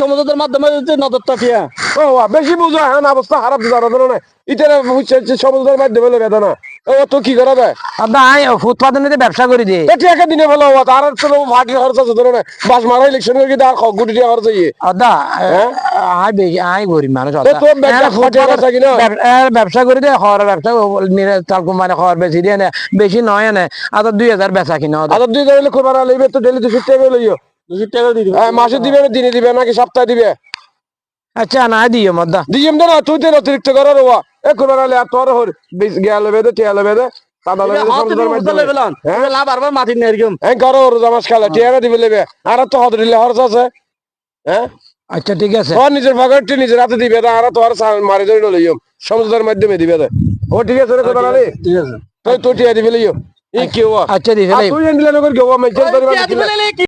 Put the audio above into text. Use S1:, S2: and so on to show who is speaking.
S1: সমুদ্রের মাধ্যমে নজরটা কিয়া
S2: বেশি বুঝো এখন অবস্থা খারাপ ধরনের ইতারা সমুদ্রের মাধ্যমে বেদা না তো কি করা যায়
S3: ফুটপাতের নিতে ব্যবসা করে দিয়ে
S2: টাকা দিনে ভালো তার ফাটি খরচ আছে ধরনের বাস মারা ইলেকশন করে আর গুটি টাকা খরচ হইয়ে
S3: আদা আই বেশি আই গরিব মানুষ ব্যবসা করে দিয়ে হওয়ার ব্যবসা চাল কোম্পানি হওয়ার বেশি দিয়ে না বেশি নয় না আদা 2000 বেচা কিনা
S2: আদা 2000 হলে কোরবান লইবে তো ডেলি 200 টাকা লইও
S1: 200 টাকা দিয়ে দিবে
S2: মাসে দিবে না দিনে দিবে নাকি সপ্তাহে দিবে
S3: আচ্ছা না দিও মদ্দা
S2: দিম না তুই তো অতিরিক্ত করার হওয়া এ কোরবান আলে আর তোর হর গেল বেদে টিয়া বেদে সাদা লেবে
S1: লাভ আরবার মাটি নেই এরকম
S2: করো জামাস খালে টিয়া দিবে লেবে আর তো হদ দিলে খরচ আছে হ্যাঁ
S3: আচ্ছা ঠিক আছে
S2: তোর নিজের পকেটে নিজের হাতে দিবে আর তোর মারি ধরে লইও সমুদ্রের মাধ্যমে দিবে ও ঠিক আছে রে কোরবান আলী
S1: ঠিক আছে
S2: তুই টিয়া দিবে লইও ই কি হওয়া
S3: আচ্ছা দিবে
S2: তুই এন্ডিলে নগর গেও মেজর